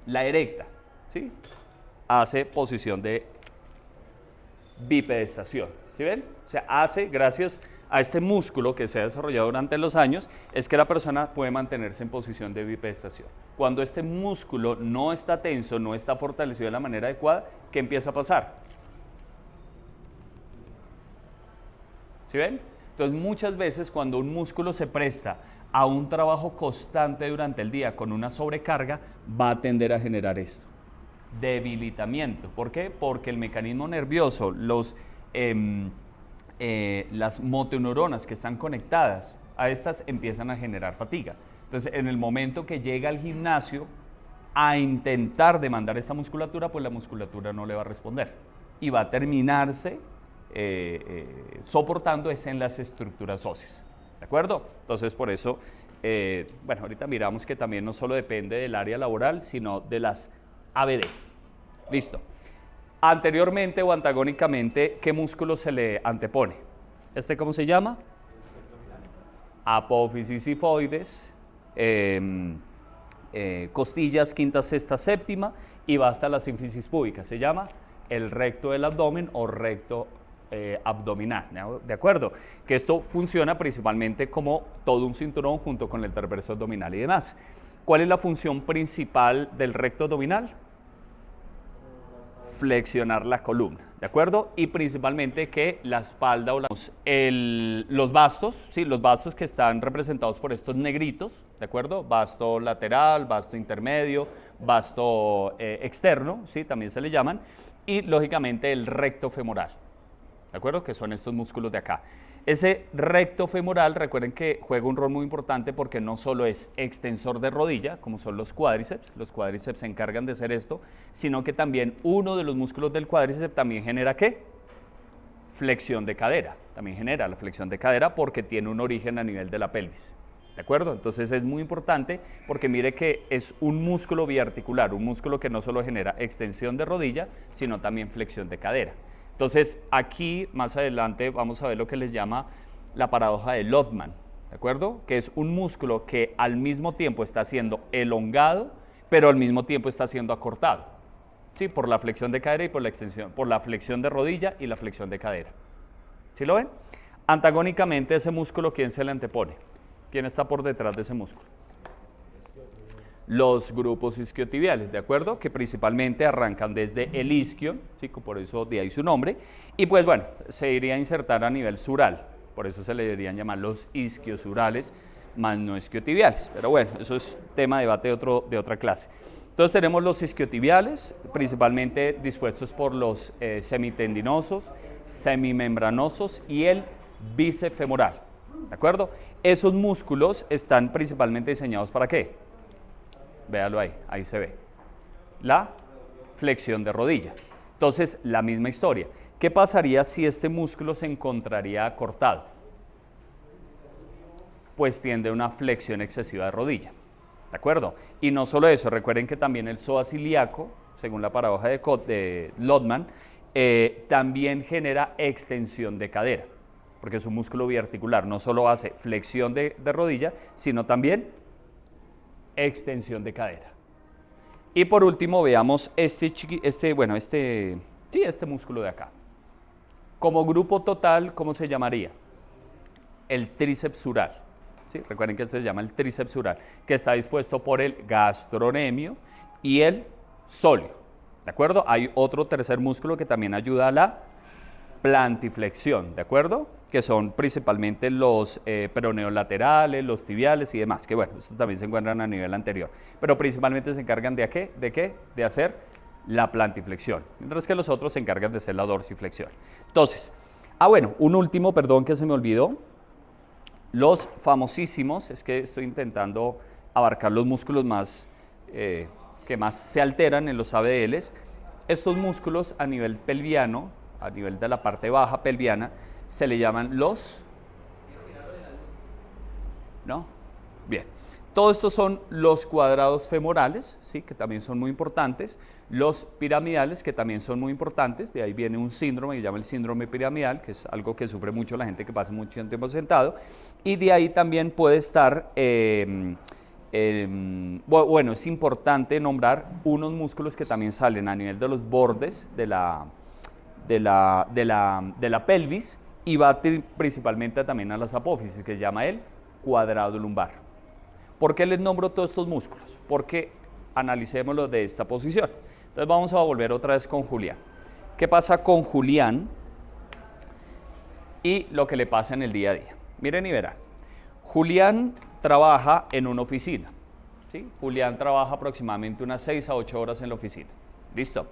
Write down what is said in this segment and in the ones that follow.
La erecta, ¿sí? Hace posición de bipedestación, ¿sí ven? O sea, hace, gracias a este músculo que se ha desarrollado durante los años, es que la persona puede mantenerse en posición de bipedestación. Cuando este músculo no está tenso, no está fortalecido de la manera adecuada, ¿qué empieza a pasar? ¿Sí ven? Entonces, muchas veces cuando un músculo se presta a un trabajo constante durante el día con una sobrecarga, va a tender a generar esto, debilitamiento. ¿Por qué? Porque el mecanismo nervioso, las motoneuronas que están conectadas a estas empiezan a generar fatiga. Entonces, en el momento que llega al gimnasio a intentar demandar esta musculatura, pues la musculatura no le va a responder y va a terminarse soportando es en las estructuras óseas. ¿De acuerdo? Entonces, por eso, bueno, ahorita miramos que también no solo depende del área laboral, sino de las ABD. Listo. Anteriormente o antagónicamente, ¿qué músculo se le antepone? ¿Este cómo se llama? Apófisis sifoides, costillas quinta, sexta, séptima y va hasta la sínfisis púbica. Se llama el recto del abdomen o recto abdominal, ¿de acuerdo? Que esto funciona principalmente como todo un cinturón junto con el transverso abdominal y demás. ¿Cuál es la función principal del recto abdominal? Flexionar la columna, ¿de acuerdo? Y principalmente que la espalda o los bastos, ¿sí? Los bastos que están representados por estos negritos, ¿de acuerdo? Basto lateral, basto intermedio, basto externo, ¿sí? También se le llaman, y lógicamente el recto femoral, ¿de acuerdo? Que son estos músculos de acá. Ese recto femoral, recuerden que juega un rol muy importante porque no solo es extensor de rodilla, como son los cuádriceps se encargan de hacer esto, sino que también uno de los músculos del cuádriceps también genera ¿qué? Flexión de cadera, también genera la flexión de cadera porque tiene un origen a nivel de la pelvis, ¿de acuerdo? Entonces es muy importante porque mire que es un músculo biarticular, un músculo que no solo genera extensión de rodilla, sino también flexión de cadera. Entonces, aquí más adelante vamos a ver lo que les llama la paradoja de Lodman, ¿de acuerdo? Que es un músculo que al mismo tiempo está siendo elongado, pero al mismo tiempo está siendo acortado, ¿sí? Por la flexión de cadera y por la extensión, por la flexión de rodilla y la flexión de cadera. ¿Sí lo ven? Antagónicamente, ese músculo, ¿quién se le antepone? ¿Quién está por detrás de ese músculo? Los grupos isquiotibiales, ¿de acuerdo? Que principalmente arrancan desde el isquio, ¿sí? Por eso de ahí su nombre, y pues bueno, se iría a insertar a nivel sural, por eso se le deberían llamar los isquiosurales, más no isquiotibiales, pero bueno, eso es tema de debate de otra clase. Entonces tenemos los isquiotibiales, principalmente dispuestos por los semitendinosos, semimembranosos y el bíceps femoral, ¿de acuerdo? Esos músculos están principalmente diseñados ¿para qué? Véalo ahí, ahí se ve. La flexión de rodilla. Entonces, la misma historia. ¿Qué pasaría si este músculo se encontraría acortado? Pues tiende a una flexión excesiva de rodilla. ¿De acuerdo? Y no solo eso, recuerden que también el psoas ilíaco, según la paradoja de Lodman, también genera extensión de cadera, porque es un músculo biarticular, no solo hace flexión de rodilla, sino también extensión de cadera. Y por último veamos este músculo de acá. Como grupo total, ¿cómo se llamaría? El tríceps sural. ¿Sí? Recuerden que se llama el tríceps sural, que está dispuesto por el gastrocnemio y el sóleo. ¿De acuerdo? Hay otro tercer músculo que también ayuda a la plantiflexión, ¿de acuerdo? Que son principalmente los peroneos laterales, los tibiales y demás, que bueno, estos también se encuentran a nivel anterior, pero principalmente se encargan de qué? De hacer la plantiflexión, mientras que los otros se encargan de hacer la dorsiflexión. Entonces, bueno, un último, perdón que se me olvidó, los famosísimos, es que estoy intentando abarcar los músculos más, que más se alteran en los ABDLs, estos músculos a nivel pelviano, a nivel de la parte baja pelviana, se le llaman los... ¿No? Bien. Todos estos son los cuadrados femorales, ¿sí? Que también son muy importantes, los piramidales, que también son muy importantes, de ahí viene un síndrome que se llama el síndrome piramidal, que es algo que sufre mucho la gente que pasa mucho tiempo sentado, y de ahí también puede estar, bueno, es importante nombrar unos músculos que también salen a nivel de los bordes de la pelvis, y va principalmente también a las apófisis, que se llama el cuadrado lumbar. ¿Por qué les nombro todos estos músculos? Porque analicémoslo de esta posición. Entonces vamos a volver otra vez con Julián. ¿Qué pasa con Julián y lo que le pasa en el día a día? Miren y verán. Julián trabaja en una oficina, ¿sí? Julián trabaja aproximadamente unas 6 a 8 horas en la oficina. ¿Listo?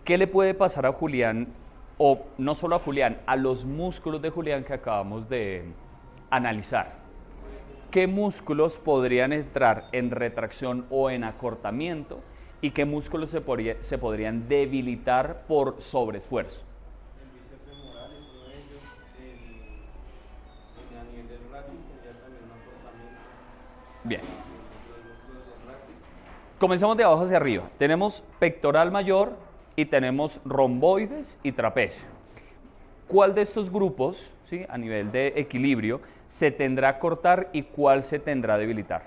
¿Qué le puede pasar a Julián, o no solo a Julián, a los músculos de Julián que acabamos de analizar? ¿Qué músculos podrían entrar en retracción o en acortamiento y qué músculos se podrían debilitar por sobreesfuerzo? El bíceps femoral es uno de ellos. A nivel del raquis tendría también un acortamiento. Bien. Los músculos del raquis. Comencemos de abajo hacia arriba. Tenemos pectoral mayor y tenemos romboides y trapecio. ¿Cuál de estos grupos, ¿sí? A nivel de equilibrio, se tendrá a cortar y cuál se tendrá a debilitar?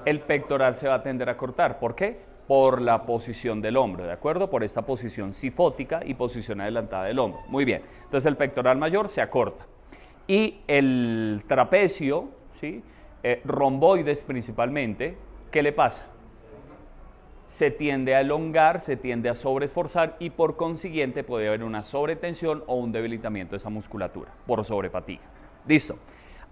El pectoral se va a tender a cortar. ¿Por qué? Por la posición del hombro, ¿de acuerdo? Por esta posición sifótica y posición adelantada del hombro. Muy bien. Entonces el pectoral mayor se acorta. Y el trapecio, ¿sí? Romboides principalmente, ¿qué le pasa? Se tiende a elongar, se tiende a sobreesforzar y por consiguiente puede haber una sobretensión o un debilitamiento de esa musculatura por sobrefatiga. Listo.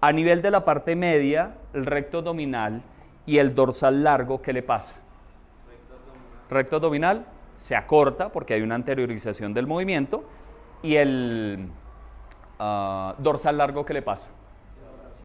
A nivel de la parte media, el recto abdominal y el dorsal largo, ¿qué le pasa? Recto abdominal se acorta porque hay una anteriorización del movimiento y el dorsal largo, ¿qué le pasa?